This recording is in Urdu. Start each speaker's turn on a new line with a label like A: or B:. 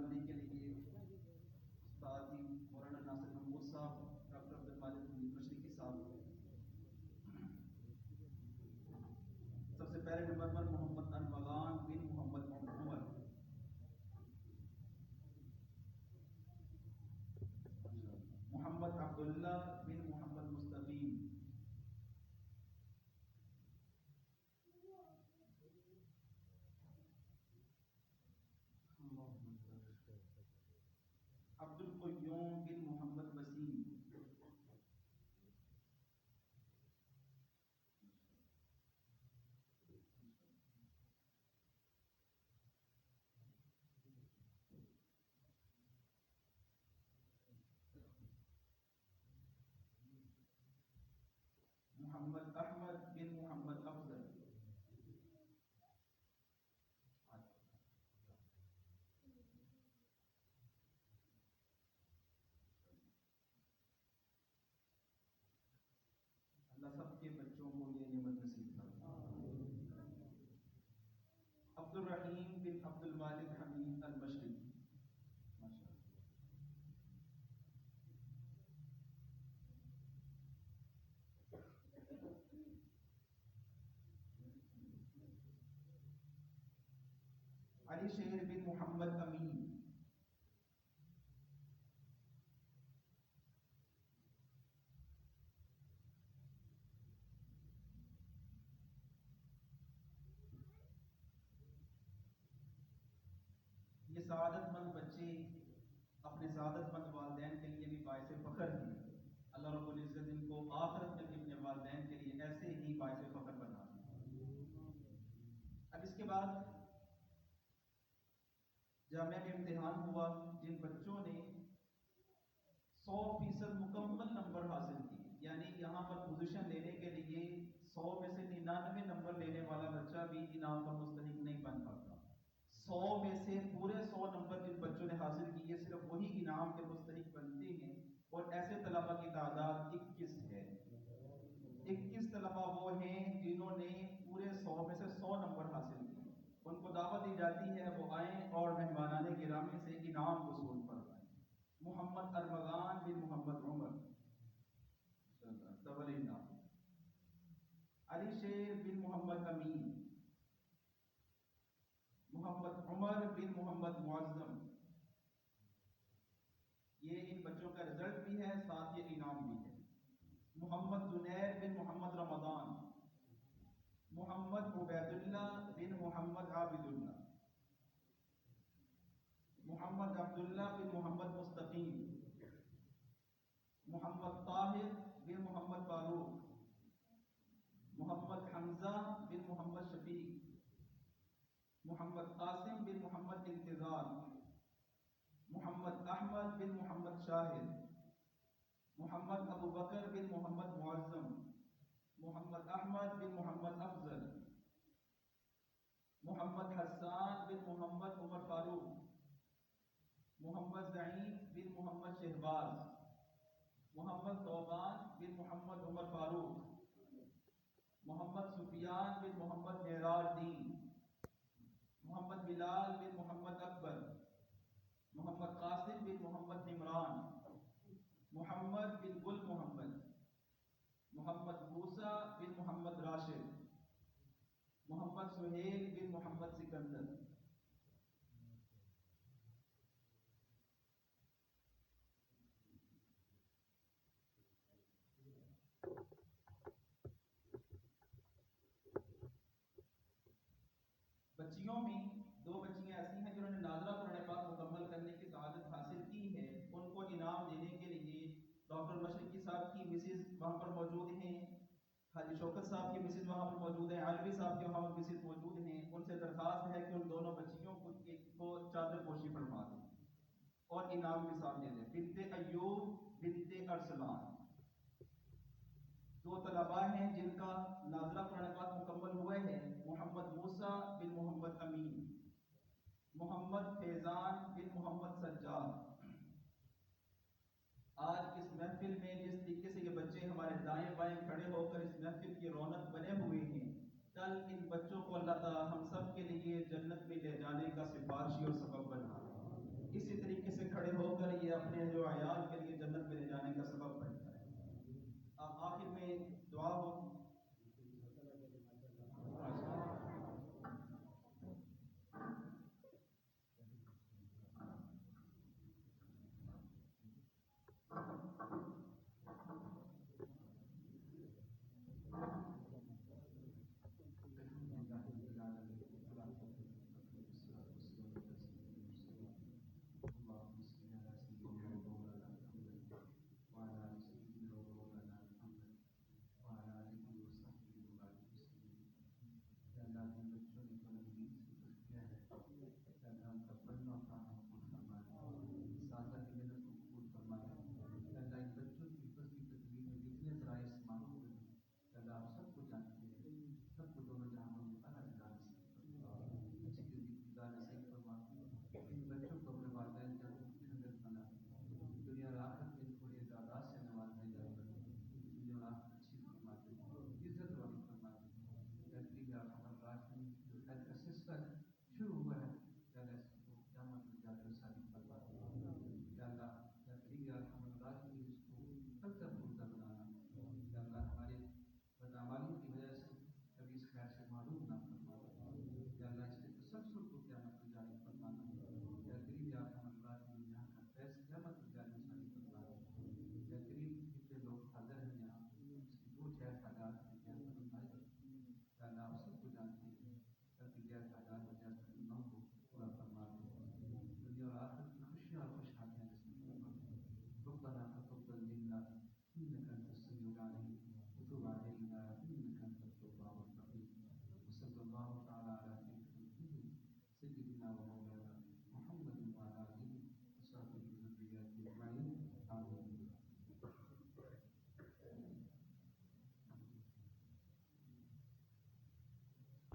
A: بندی کے لیے استاد جی مولانا ناصر محمود صاحب، ڈاکٹر عبد المالک مشرقی صاحب، سب سے پہلے نمبر پر محمد ارمغان بن محمد عمر، محمد عبداللہ بن محمد مستقیم، عبد القیوم بن محمد وسیم، محمد احمد بن محمد افضل، اللہ سب کے بچوں کو یہ نعمت نصیب فرمائے۔ عبد الرحیم بن عبد المالک حمید المشرقی، ماشاء اللہ۔ علی شیر بن محمد امین، یہ سعادت مند بچے اپنے سعادت مند والدین کے لیے بھی باعث فخر ہیں۔ اللہ رب العزت ان کو آخرت میں بھی اپنے والدین کے لیے ایسے ہی باعث فخر بنا دیں۔ اب اس کے بعد جامعہ میں امتحان ہوا، جن بچوں نے 100% مکمل نمبر حاصل کیے، یعنی یہاں پر پوزیشن لینے کے لیے 100 میں سے 99 نمبر لینے والا بچہ بھی انعام کا مستحق نہیں بن پاتا۔ 100 میں سے پورے 100 نمبر جن بچوں نے حاصل کیے صرف وہی انعام کے مستحق بنتے ہیں، اور ایسے طلباء کی تعداد 21 ہے۔ 21 طلباء وہ ہیں جنہوں نے پورے 100 میں سے 100 نمبر حاصل کیے۔ ان کو دعوت دی جاتی ہے وہ آئیں اور مہمانان گرامی سے انعام وصول فرمائیں۔ محمد ارمغان بن محمد عمر، ڈبل انعام۔ علی شیر بن محمد امین، محمد عمر بن محمد معظم، یہ ان بچوں کا رزلٹ بھی ہے، ساتھ یہ انعام بھی ہے۔ محمد جنید بن محمد رمضان، محمد عبید اللہ بن محمد عابد اللہ، محمد عبداللہ بن محمد مستقیم، محمد طاہر بن محمد فاروق، محمد حمزہ بن محمد شفیق، محمد قاسم بن محمد انتظار، محمد احمد بن محمد شاہد، محمد ابو بکر بن محمد معظم، محمد احمد بن محمد افضل، محمد حسان بن محمد عمر فاروق، محمد ضعیم بن محمد شہباز، محمد توبان بن محمد عمر فاروق، محمد سفیان بن محمد معراج دین، محمد بلال بن محمد اکبر، محمد قاسم بن محمد عمران، محمد بن گل محمد، محمد موسیٰ بن محمد راشد، محمد سہیل بن محمد سکندر۔ بچیوں میں 2 بچیاں ایسی ہیں جنہوں نے ناظرہ قرآن پاک مکمل کرنے کی سعادت حاصل کی ہے۔ ان کو انعام دینے کے لیے ڈاکٹر مشرقی صاحب کی مسز وہاں پر موجود ہیں، حاجی شوکت صاحب کی مسز وہاں پر موجود ہیں، علوی صاحب کے وہاں پر مسز موجود ہیں۔ ان سے درخواست ہے کہ ان دونوں بچیوں کو چادر پوشی فرما دیں اور انعام کے ساتھ دے دیں۔ بنت ایوب، بنت ارسلان، 2 طلباء ہیں جن کا ناظرہ قرآن پاک مکمل ہوئے ہیں۔ محمد موسیٰ بن محمد امین، محمد فیضان بن محمد سجاد۔ آج اس محفل میں جس طریقے سے یہ بچے ہمارے دائیں بائیں کھڑے ہو کر اس محفل کی رونق بنے ہوئے ہیں، کل ان بچوں کو اللہ تعالی ہم سب کے لیے جنت میں لے جانے کا سفارشی اور سبب